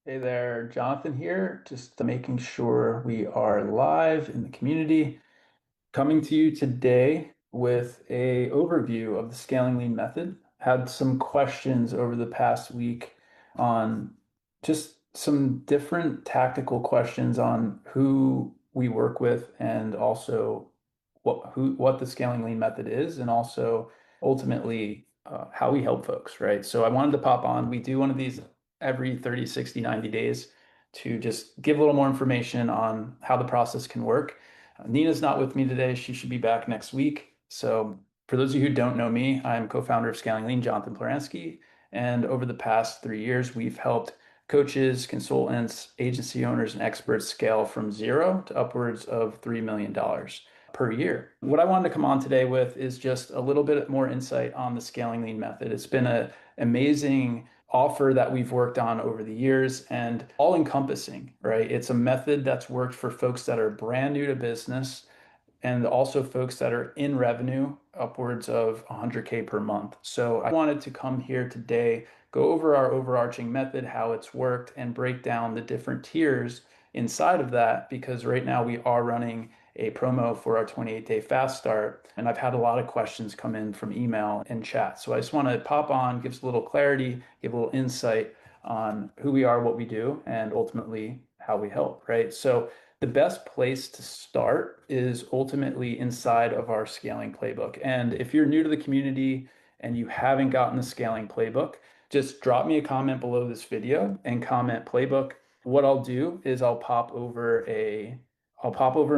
Hey there, Jonathan here, just making sure we are live in the community. Coming to you today with a overview of the Scaling Lean method. Had some questions over the past week on just some different tactical questions on who we work with and also what the Scaling Lean method is, and also ultimately how we help folks, right? So I wanted to pop on. We do one of these every 30, 60, 90 days to just give a little more information on how the process can work. Nina's not with me today. She should be back next week. So, for those of you who don't know me, I'm co-founder of Scaling Lean, Jonathan Plaransky. And over the past 3 years, we've helped coaches, consultants, agency owners, and experts scale from zero to upwards of $3 million per year. What I wanted to come on today with is just a little bit more insight on the Scaling Lean method. It's been an amazing offer that we've worked on over the years and all encompassing, right? It's a method that's worked for folks that are brand new to business and also folks that are in revenue upwards of 100K per month. So I wanted to come here today, go over our overarching method, how it's worked, and break down the different tiers inside of that, because right now we are running a promo for our 28-day fast start. And I've had a lot of questions come in from email and chat. So I just want to pop on, give us a little clarity, give a little insight on who we are, what we do, and ultimately how we help, right? So the best place to start is ultimately inside of our scaling playbook. And if you're new to the community and you haven't gotten the scaling playbook, just drop me a comment below this video and comment playbook. What I'll do is I'll pop over a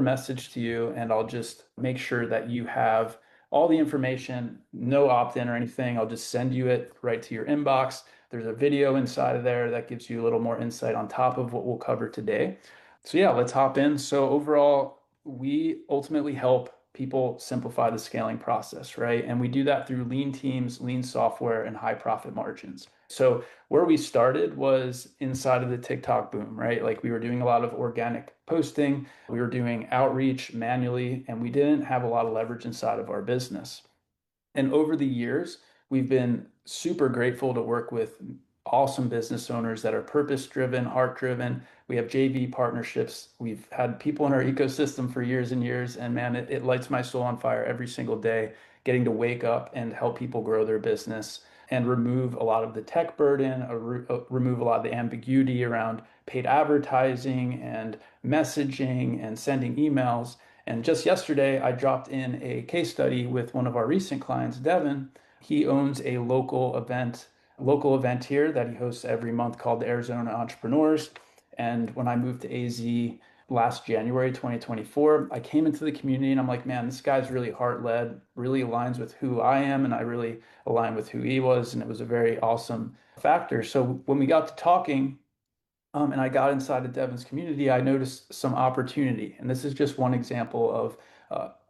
message to you, and I'll just make sure that you have all the information, no opt-in or anything. I'll just send you it right to your inbox. There's a video inside of there that gives you a little more insight on top of what we'll cover today. So yeah, let's hop in. So overall, we ultimately help people simplify the scaling process, right? And we do that through lean teams, lean software, and high profit margins. So where we started was inside of the TikTok boom, right? Like we were doing a lot of organic posting, we were doing outreach manually, and we didn't have a lot of leverage inside of our business. And over the years, we've been super grateful to work with awesome business owners that are purpose driven, heart driven. We have JV partnerships. We've had people in our ecosystem for years and years. And man, it lights my soul on fire every single day, getting to wake up and help people grow their business and remove a lot of the tech burden, remove a lot of the ambiguity around paid advertising and messaging and sending emails. And just yesterday, I dropped in a case study with one of our recent clients, Devin. He owns a local event here that he hosts every month called the Arizona Entrepreneurs. And when I moved to AZ last January 2024, I came into the community and I'm like, man, this guy's really heart-led, really aligns with who I am, and I really align with who he was. And it was a very awesome factor. So when we got to talking, and I got inside of Devin's community, I noticed some opportunity. And this is just one example of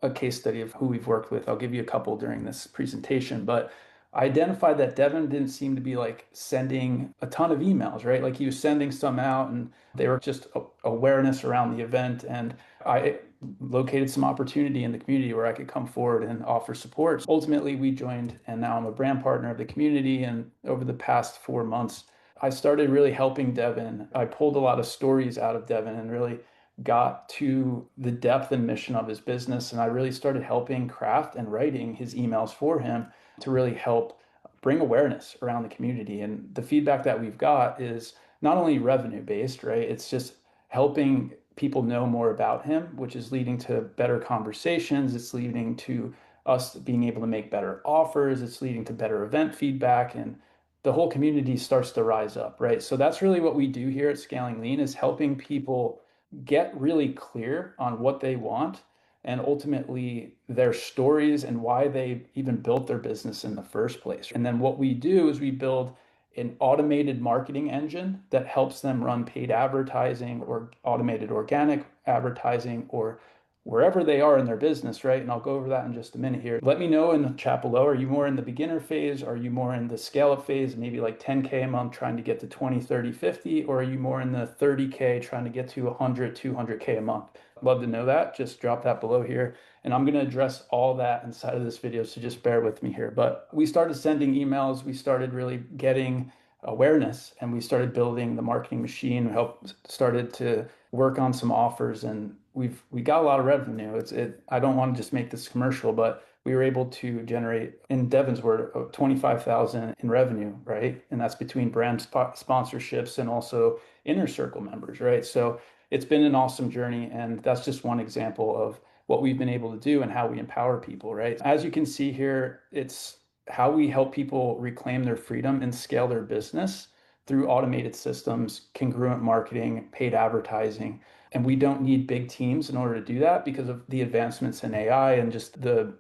a case study of who we've worked with. I'll give you a couple during this presentation, but I identified that Devin didn't seem to be like sending a ton of emails, right? Like he was sending some out and they were just awareness around the event. And I located some opportunity in the community where I could come forward and offer support. Ultimately, we joined, and now I'm a brand partner of the community. And over the past 4 months, I started really helping Devin. I pulled a lot of stories out of Devin and really got to the depth and mission of his business. And I really started helping craft and writing his emails for him to really help bring awareness around the community. And the feedback that we've got is not only revenue based, right? It's just helping people know more about him, which is leading to better conversations. It's leading to us being able to make better offers. It's leading to better event feedback, and the whole community starts to rise up, right? So that's really what we do here at Scaling Lean, is helping people get really clear on what they want and ultimately their stories and why they even built their business in the first place. And then what we do is we build an automated marketing engine that helps them run paid advertising or automated organic advertising or wherever they are in their business, right? And I'll go over that in just a minute here. Let me know in the chat below. Are you more in the beginner phase? Are you more in the scale up phase, maybe like 10K a month trying to get to 20, 30, 50? Or are you more in the 30K trying to get to 100, 200K a month? Love to know that. Just drop that below here. And I'm going to address all that inside of this video, so just bear with me here. But we started sending emails. We started really getting awareness, and we started building the marketing machine, helped started to work on some offers, and we got a lot of revenue. I don't want to just make this commercial, but we were able to generate, in Devin's word, 25,000 in revenue, right? And that's between brand sponsorships and also inner circle members, right? So it's been an awesome journey, and that's just one example of what we've been able to do and how we empower people, right? As you can see here, it's how we help people reclaim their freedom and scale their business through automated systems, congruent marketing, paid advertising. And we don't need big teams in order to do that because of the advancements in AI and just the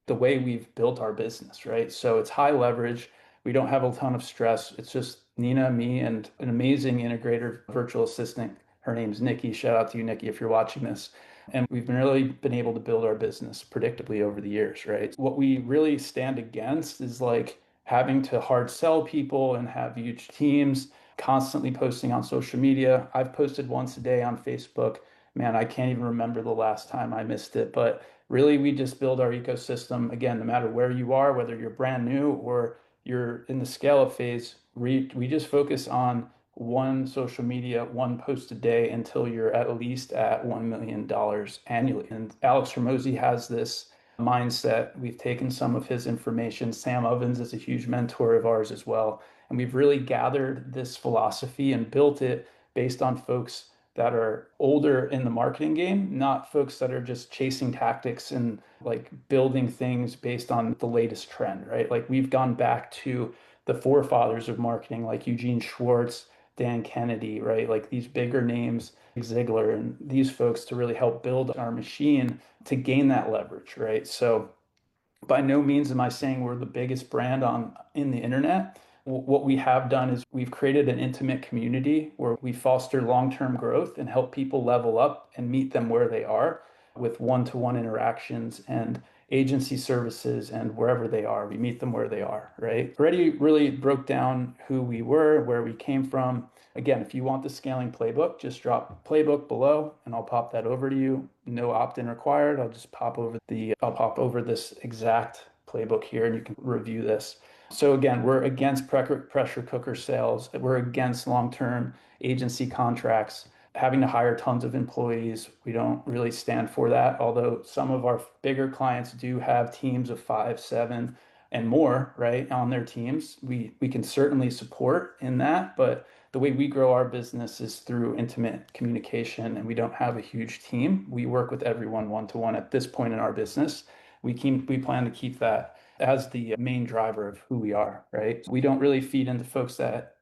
way we've built our business, right? So it's high leverage. We don't have a ton of stress. It's just Nina, me, and an amazing integrator virtual assistant. Her name's Nikki. Shout out to you, Nikki, if you're watching this. And we've really been able to build our business predictably over the years, right? What we really stand against is like having to hard sell people and have huge teams, constantly posting on social media. I've posted once a day on Facebook. Man, I can't even remember the last time I missed it, but really, we just build our ecosystem. Again, no matter where you are, whether you're brand new or you're in the scale up phase, we just focus on one social media, one post a day until you're at least at $1 million annually. And Alex Ramosi has this mindset. We've taken some of his information. Sam Ovens is a huge mentor of ours as well. And we've really gathered this philosophy and built it based on folks that are older in the marketing game, not folks that are just chasing tactics and like building things based on the latest trend, right? Like we've gone back to the forefathers of marketing, like Eugene Schwartz, Dan Kennedy, right? Like these bigger names, Ziegler, and these folks to really help build our machine to gain that leverage, right? So by no means am I saying we're the biggest brand on in the internet. What we have done is we've created an intimate community where we foster long-term growth and help people level up and meet them where they are with one-to-one interactions and agency services and wherever they are. We meet them where they are, right? Already really broke down who we were, where we came from. Again, if you want the scaling playbook, just drop playbook below and I'll pop that over to you. No opt-in required. I'll pop over this exact playbook here and you can review this. So again, we're against pressure cooker sales. We're against long-term agency contracts, having to hire tons of employees. We don't really stand for that, although some of our bigger clients do have teams of 5, 7, and more, right, on their teams. We can certainly support in that, but the way we grow our business is through intimate communication, and we don't have a huge team. We work with everyone one-to-one at this point in our business. We plan to keep that as the main driver of who we are, right? We don't really feed into folks that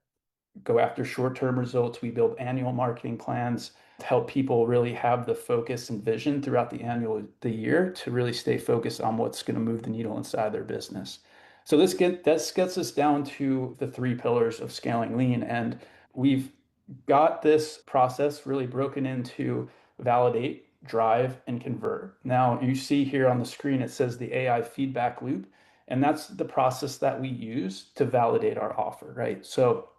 go after short-term results. We build annual marketing plans to help people really have the focus and vision throughout the year to really stay focused on what's going to move the needle inside their business. So this gets us down to the three pillars of scaling lean, and we've got this process really broken into validate, drive, and convert. Now you see here on the screen it says the AI feedback loop, and that's the process that we use to validate our offer, right? So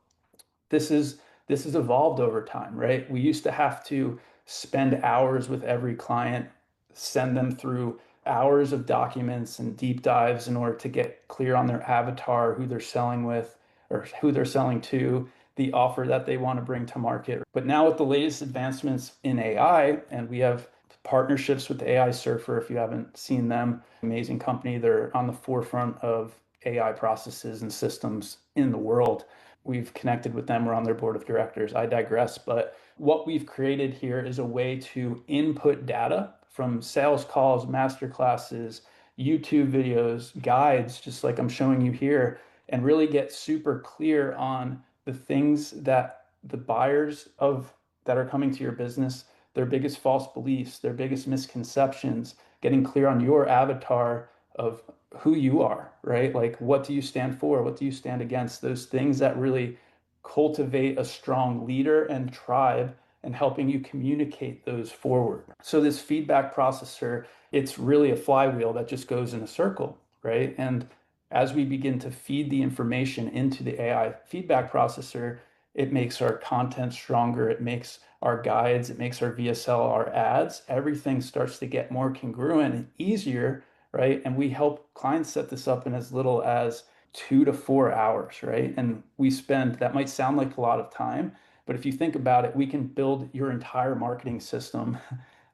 this is this has evolved over time, right? We used to have to spend hours with every client, send them through hours of documents and deep dives in order to get clear on their avatar, who they're selling with or who they're selling to, the offer that they want to bring to market. But now with the latest advancements in AI, and we have partnerships with AI Surfer, if you haven't seen them, amazing company. They're on the forefront of AI processes and systems in the world. We've connected with them. We're on their board of directors. I digress. But what we've created here is a way to input data from sales calls, master classes, YouTube videos, guides, just like I'm showing you here, and really get super clear on the things that the buyers of that are coming to your business, their biggest false beliefs, their biggest misconceptions, getting clear on your avatar of who you are, right? Like, what do you stand for? What do you stand against? Those things that really cultivate a strong leader and tribe and helping you communicate those forward. So this feedback processor, it's really a flywheel that just goes in a circle, right? And as we begin to feed the information into the AI feedback processor, it makes our content stronger, it makes our guides, it makes our VSL, our ads, everything starts to get more congruent and easier, right? And we help clients set this up in as little as 2 to 4 hours, right? And we spend, that might sound like a lot of time, but if you think about it, we can build your entire marketing system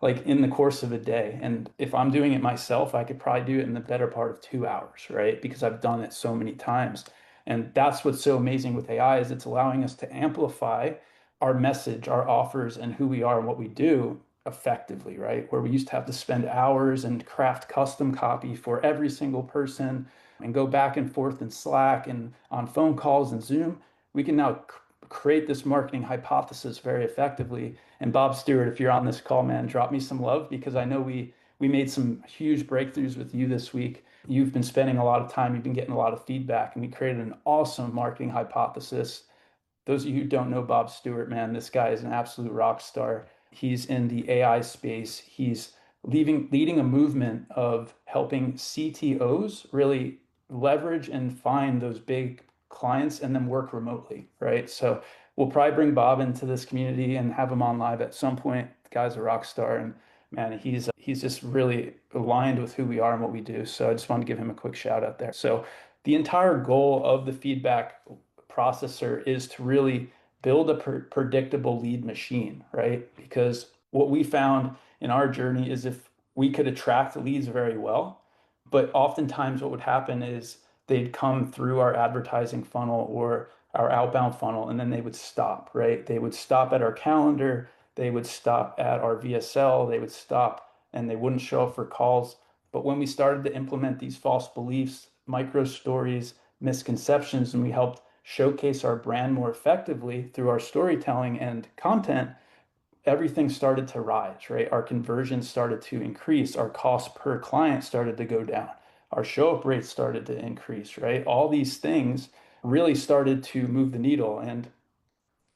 like in the course of a day. And if I'm doing it myself, I could probably do it in the better part of 2 hours, right? Because I've done it so many times. And that's what's so amazing with AI is it's allowing us to amplify our message, our offers, and who we are and what we do effectively, right? Where we used to have to spend hours and craft custom copy for every single person and go back and forth in Slack and on phone calls and Zoom, we can now create this marketing hypothesis very effectively. And Bob Stewart, if you're on this call, man, drop me some love because I know we made some huge breakthroughs with you this week. You've been spending a lot of time, you've been getting a lot of feedback, and we created an awesome marketing hypothesis. Those of you who don't know Bob Stewart, man, this guy is an absolute rock star. He's in the AI space. He's leading a movement of helping CTOs really leverage and find those big clients and then work remotely, right? So we'll probably bring Bob into this community and have him on live at some point. The guy's a rock star, and man, he's just really aligned with who we are and what we do. So I just want to give him a quick shout out there. So the entire goal of the feedback processor is to really build a predictable lead machine, right? Because what we found in our journey is if we could attract leads very well, but oftentimes what would happen is they'd come through our advertising funnel or our outbound funnel, and then they would stop, right? They would stop at our calendar, they would stop at our VSL, they would stop and they wouldn't show up for calls. But when we started to implement these false beliefs, micro stories, misconceptions, and we helped showcase our brand more effectively through our storytelling and content, everything started to rise, right? Our conversions started to increase, our cost per client started to go down, our show up rates started to increase, right? All these things really started to move the needle. And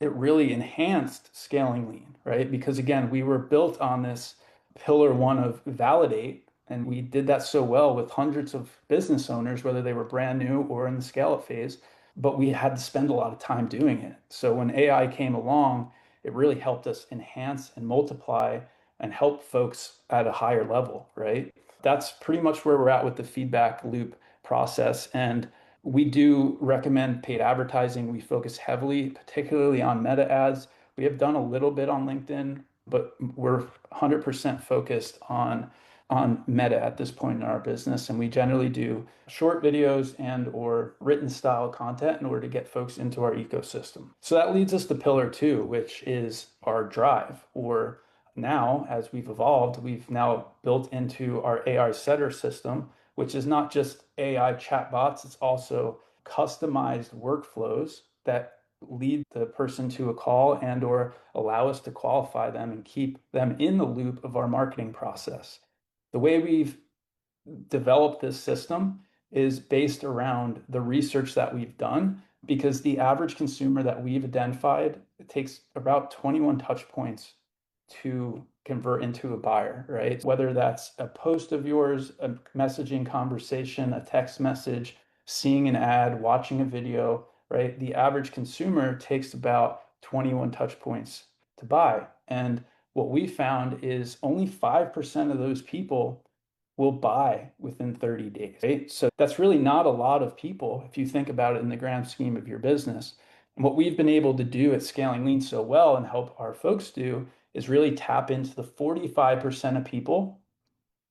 it really enhanced scaling lean, right? Because again, we were built on this pillar one of validate, and we did that so well with hundreds of business owners, whether they were brand new or in the scale up phase, but we had to spend a lot of time doing it. So when AI came along, it really helped us enhance and multiply and help folks at a higher level, right? That's pretty much where we're at with the feedback loop process. And we do recommend paid advertising. We focus heavily, particularly on meta ads. We have done a little bit on LinkedIn, but we're 100% focused on meta at this point in our business. And we generally do short videos and or written style content in order to get folks into our ecosystem. So that leads us to pillar two, which is our drive. Or now, as we've evolved, we've now built into our AI setter system, which is not just AI chatbots, it's also customized workflows that lead the person to a call and or allow us to qualify them and keep them in the loop of our marketing process. The way we've developed this system is based around the research that we've done because the average consumer that we've identified, it takes about 21 touch points to convert into a buyer, right? Whether that's a post of yours, a messaging conversation, a text message, seeing an ad, watching a video, right? The average consumer takes about 21 touch points to buy. And what we found is only 5% of those people will buy within 30 days, right? So that's really not a lot of people if you think about it in the grand scheme of your business. And what we've been able to do at Scaling Lean so well and help our folks do is really tap into the 45% of people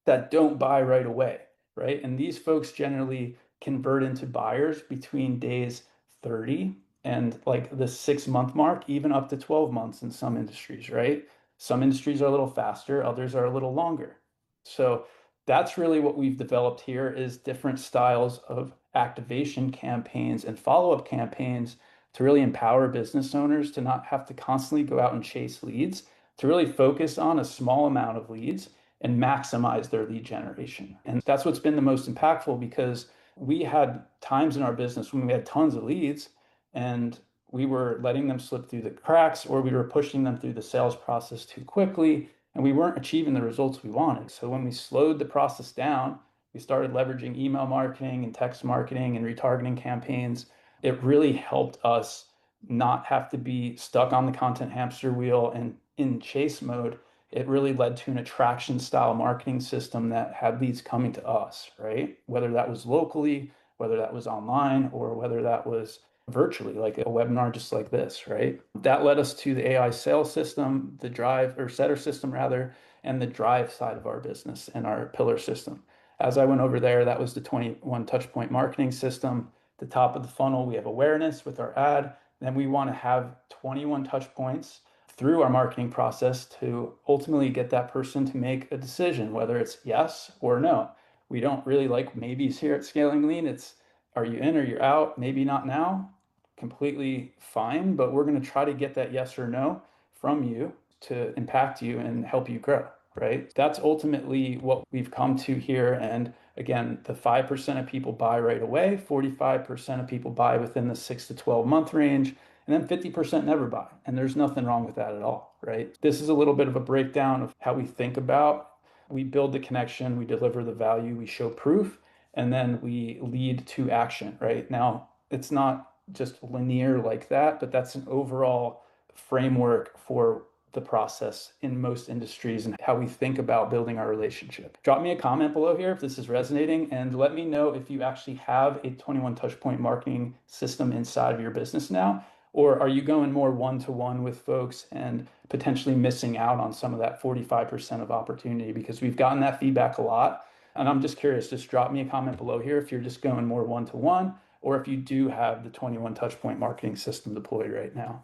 that don't buy right away, right? And these folks generally convert into buyers between days 30 and like the 6 month mark, even up to 12 months in some industries, right? Some industries are a little faster, others are a little longer. So that's really what we've developed here is different styles of activation campaigns and follow-up campaigns to really empower business owners to not have to constantly go out and chase leads, to really focus on a small amount of leads and maximize their lead generation. And that's what's been the most impactful because we had times in our business when we had tons of leads and we were letting them slip through the cracks or we were pushing them through the sales process too quickly and we weren't achieving the results we wanted. So when we slowed the process down, we started leveraging email marketing and text marketing and retargeting campaigns. It really helped us not have to be stuck on the content hamster wheel and in chase mode. It really led to an attraction style marketing system that had leads coming to us, right? Whether that was locally, whether that was online or whether that was virtually, like a webinar just like this, right? That led us to the AI sales system, the drive or setter system rather, and the drive side of our business and our pillar system. As I went over there, that was the 21 Touchpoint Marketing System. The top of the funnel, we have awareness with our ad. Then we want to have 21 touch points through our marketing process to ultimately get that person to make a decision, whether it's yes or no. We don't really like maybes here at Scaling Lean. It's are you in or you're out? Maybe not now. Completely fine, but we're going to try to get that yes or no from you to impact you and help you grow, right? That's ultimately what we've come to here. And again, the 5% of people buy right away, 45% of people buy within the 6 to 12 month range, and then 50% never buy. And there's nothing wrong with that at all, right? This is a little bit of a breakdown of how we think about. We build the connection, we deliver the value, we show proof, and then we lead to action, right? Now, it's not just linear like that, but that's an overall framework for the process in most industries and how we think about building our relationship. Drop me a comment below here if this is resonating, and let me know if you actually have a 21 touchpoint marketing system inside of your business now, or are you going more one-to-one with folks and potentially missing out on some of that 45% of opportunity? Because we've gotten that feedback a lot. And I'm just curious, just drop me a comment below here if you're just going more one-to-one, or if you do have the 21 touchpoint marketing system deployed right now.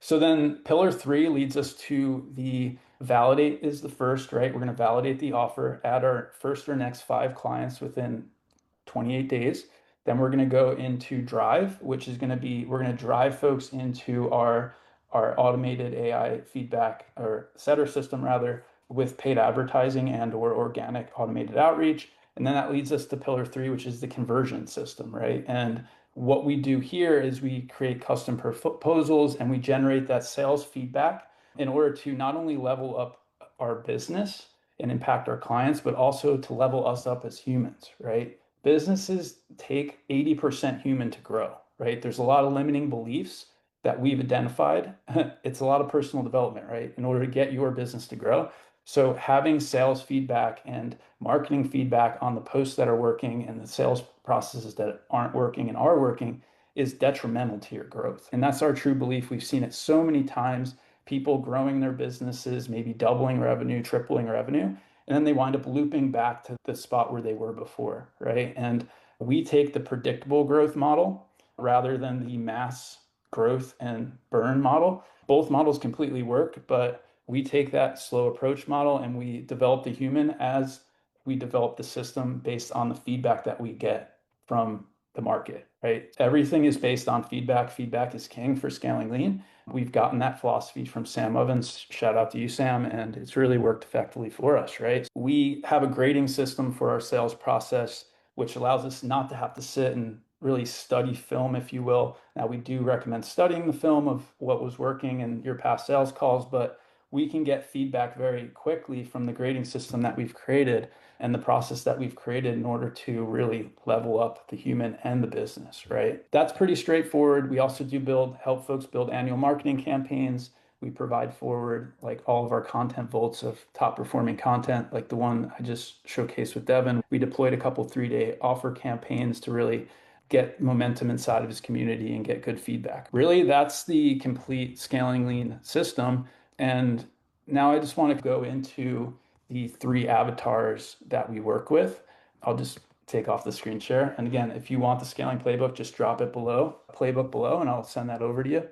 So then pillar 3 leads us to the validate is the first, right? We're going to validate the offer, add our first or next 5 clients within 28 days. Then we're going to go into drive, which is going to be, we're going to drive folks into our automated AI feedback or setter system rather with paid advertising and or organic automated outreach. And then that leads us to pillar 3, which is the conversion system, right? And what we do here is we create custom proposals and we generate that sales feedback in order to not only level up our business and impact our clients, but also to level us up as humans, right? Businesses take 80% human to grow, right? There's a lot of limiting beliefs that we've identified. It's a lot of personal development, right? In order to get your business to grow. So having sales feedback and marketing feedback on the posts that are working and the sales processes that aren't working and are working is detrimental to your growth. And that's our true belief. We've seen it so many times, people growing their businesses, maybe doubling revenue, tripling revenue, and then they wind up looping back to the spot where they were before, right? And we take the predictable growth model rather than the mass growth and burn model. Both models completely work, but we take that slow approach model and we develop the human as we develop the system based on the feedback that we get from the market, right? Everything is based on feedback. Feedback is king for Scaling Lean. We've gotten that philosophy from Sam Ovens. Shout out to you, Sam. And it's really worked effectively for us, right? We have a grading system for our sales process, which allows us not to have to sit and really study film, if you will. Now, we do recommend studying the film of what was working in your past sales calls, but we can get feedback very quickly from the grading system that we've created and the process that we've created in order to really level up the human and the business, right? That's pretty straightforward. We also do help folks build annual marketing campaigns. We provide forward like all of our content vaults of top performing content, like the one I just showcased with Devin. We deployed a couple 3-day offer campaigns to really get momentum inside of his community and get good feedback. Really, that's the complete Scaling Lean system. And now I just want to go into the 3 avatars that we work with. I'll just take off the screen share. And again, if you want the scaling playbook, just drop it below, playbook below, and I'll send that over to you.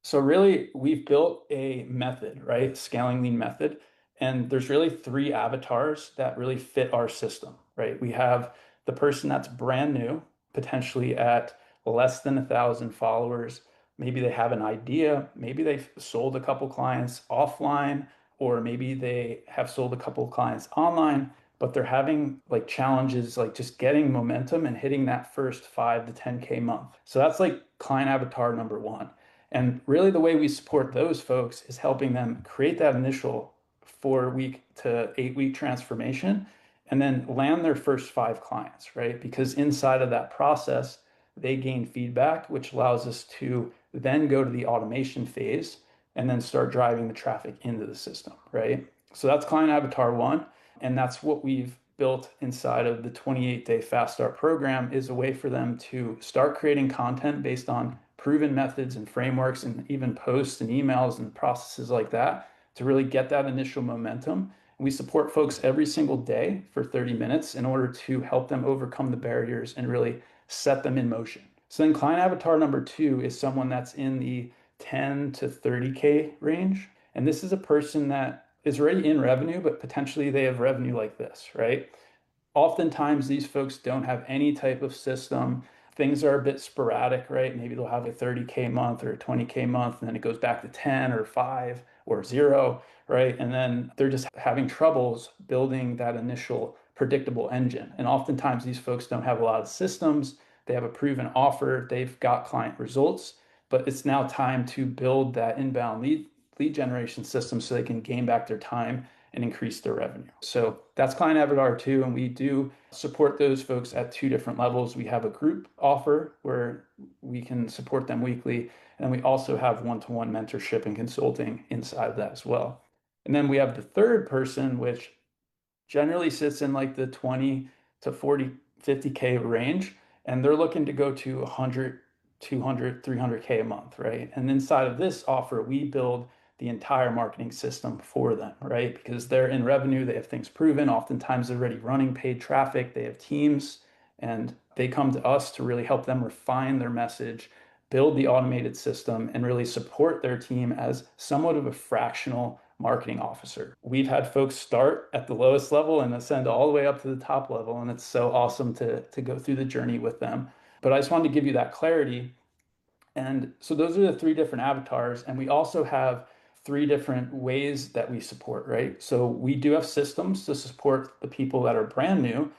So really, we've built a method, right? Scaling Lean method. And there's really 3 avatars that really fit our system, right? We have the person that's brand new, potentially at less than 1,000 followers. Maybe they have an idea, maybe they've sold a couple clients offline, or maybe they have sold a couple clients online, but they're having like challenges, like just getting momentum and hitting that first 5 to 10K month. So that's like client avatar number 1. And really the way we support those folks is helping them create that initial 4-week to 8-week transformation and then land their first 5 clients, right? Because inside of that process, they gain feedback, which allows us to then go to the automation phase and then start driving the traffic into the system, right? So that's client avatar 1. And that's what we've built inside of the 28-day Fast Start program is a way for them to start creating content based on proven methods and frameworks and even posts and emails and processes like that to really get that initial momentum. We support folks every single day for 30 minutes in order to help them overcome the barriers and really set them in motion. So then client avatar number 2 is someone that's in the 10 to 30K range. And this is a person that is already in revenue, but potentially they have revenue like this, right? Oftentimes these folks don't have any type of system. Things are a bit sporadic, right? Maybe they'll have a 30K month or a 20K month, and then it goes back to 10 or 5 or 0, right? And then they're just having troubles building that initial predictable engine. And oftentimes these folks don't have a lot of systems. They have a proven offer, they've got client results, but it's now time to build that inbound lead generation system so they can gain back their time and increase their revenue. So that's client avatar 2, and we do support those folks at 2 different levels. We have a group offer where we can support them weekly, and we also have one-to-one mentorship and consulting inside of that as well. And then we have the third person, which generally sits in like the 20 to 40, 50K range, and they're looking to go to 100, 200, 300K a month, right? And inside of this offer, we build the entire marketing system for them, right? Because they're in revenue, they have things proven. Oftentimes they're already running paid traffic, they have teams, and they come to us to really help them refine their message, build the automated system, and really support their team as somewhat of a fractional marketing officer. We've had folks start at the lowest level and ascend all the way up to the top level, and it's so awesome to go through the journey with them. But I just wanted to give you that clarity. And so those are the 3 different avatars, and we also have 3 different ways that we support, right? So we do have systems to support the people that are brand new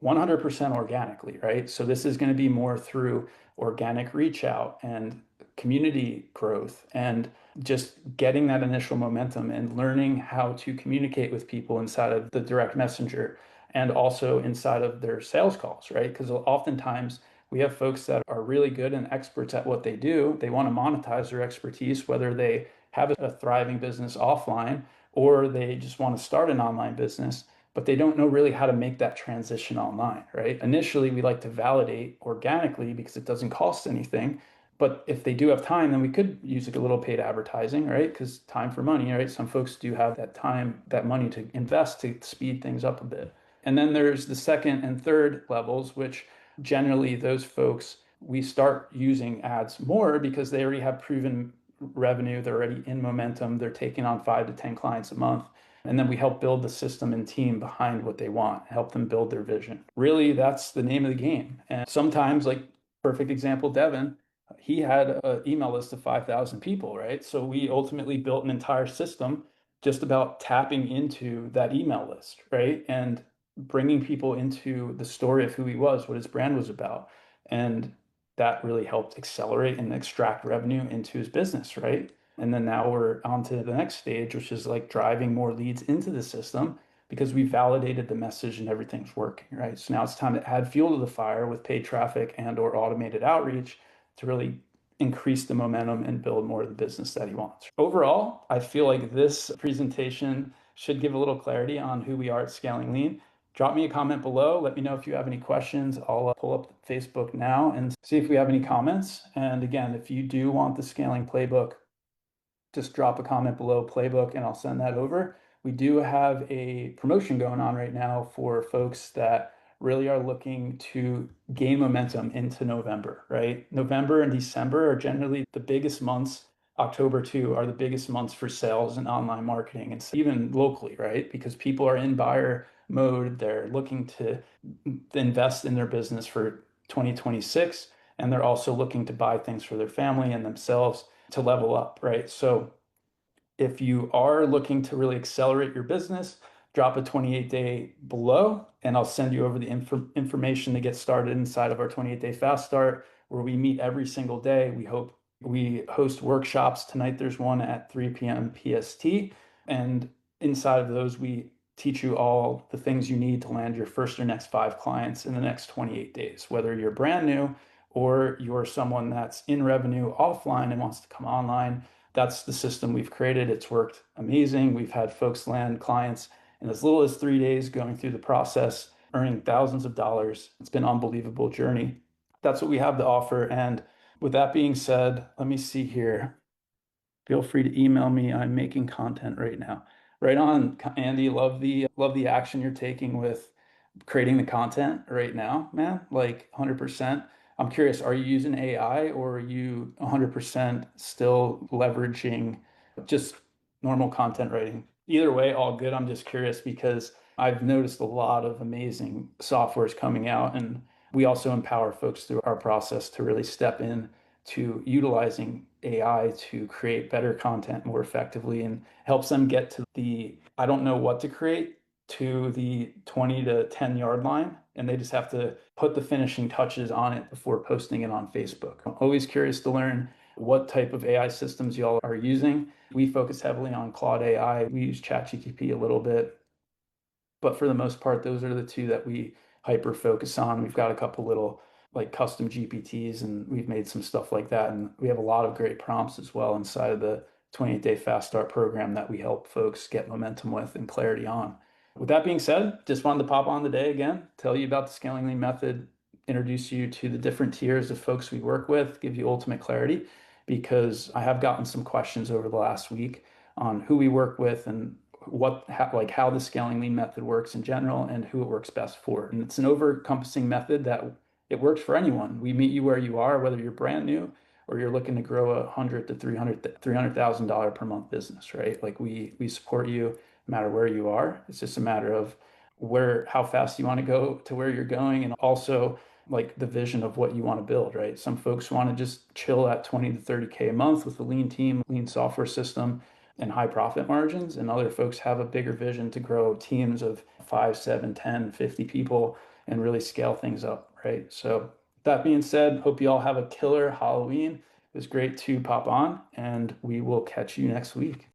100% organically, right? So this is going to be more through organic reach out and community growth and just getting that initial momentum and learning how to communicate with people inside of the direct messenger and also inside of their sales calls, right? Because oftentimes we have folks that are really good and experts at what they do. They want to monetize their expertise, whether they have a thriving business offline or they just want to start an online business, but they don't know really how to make that transition online, right? Initially, we like to validate organically because it doesn't cost anything. But if they do have time, then we could use a little paid advertising, right? Because time for money, right? Some folks do have that time, that money to invest to speed things up a bit. And then there's the second and third levels, which generally those folks, we start using ads more because they already have proven revenue. They're already in momentum. They're taking on 5 to 10 clients a month. And then we help build the system and team behind what they want, help them build their vision. Really, that's the name of the game. And sometimes, like perfect example, Devin, he had an email list of 5,000 people, right? So we ultimately built an entire system just about tapping into that email list, right? And bringing people into the story of who he was, what his brand was about. And that really helped accelerate and extract revenue into his business, right? And then now we're on to the next stage, which is like driving more leads into the system because we validated the message and everything's working, right? So now it's time to add fuel to the fire with paid traffic and or automated outreach to really increase the momentum and build more of the business that he wants. Overall, I feel like this presentation should give a little clarity on who we are at Scaling Lean. Drop me a comment below. Let me know if you have any questions. I'll pull up Facebook now and see if we have any comments. And again, if you do want the scaling playbook, just drop a comment below playbook and I'll send that over. We do have a promotion going on right now for folks that really are looking to gain momentum into November, right? November and December are generally the biggest months. October too are the biggest months for sales and online marketing, and even locally, right? Because people are in buyer mode. They're looking to invest in their business for 2026, and they're also looking to buy things for their family and themselves to level up, right? So if you are looking to really accelerate your business, drop a 28-day below, and I'll send you over the information to get started inside of our 28-day fast start, where we meet every single day. We host workshops. Tonight there's one at 3 p.m. PST, and inside of those we teach you all the things you need to land your first or next 5 clients in the next 28 days, whether you're brand new or you're someone that's in revenue offline and wants to come online. That's the system we've created. It's worked amazing. We've had folks land clients in as little as 3 days, going through the process, earning thousands of dollars. It's been an unbelievable journey. That's what we have to offer. And with that being said, let me see here. Feel free to email me. I'm making content right now. Right on, Andy. Love the action you're taking with creating the content right now, man. Like 100%. I'm curious, are you using AI or are you 100% still leveraging just normal content writing? Either way, all good. I'm just curious because I've noticed a lot of amazing softwares coming out, and we also empower folks through our process to really step in to utilizing AI to create better content more effectively and helps them get to the I don't know what to create to the 20 to 10 yard line, and they just have to put the finishing touches on it before posting it on Facebook. I'm always curious to learn what type of AI systems y'all are using. We focus heavily on Claude AI. We use ChatGPT a little bit, but for the most part, those are the two that we hyper focus on. We've got a couple little like custom GPTs and we've made some stuff like that. And we have a lot of great prompts as well inside of the 28-day fast start program that we help folks get momentum with and clarity on. With that being said, just wanted to pop on today again, tell you about the Scaling Lean Method, introduce you to the different tiers of folks we work with, give you ultimate clarity, because I have gotten some questions over the last week on who we work with and how the scaling lean method works in general and who it works best for. And it's an over-encompassing method that it works for anyone. We meet you where you are, whether you're brand new or you're looking to grow $100 to $300,000 per month business, right? Like we support you no matter where you are. It's just a matter of how fast you want to go to where you're going, and also like the vision of what you want to build, right? Some folks want to just chill at 20 to 30K a month with a lean team, lean software system, and high profit margins. And other folks have a bigger vision to grow teams of 5, 7, 10, 50 people and really scale things up, right? So that being said, hope you all have a killer Halloween. It was great to pop on, and we will catch you next week.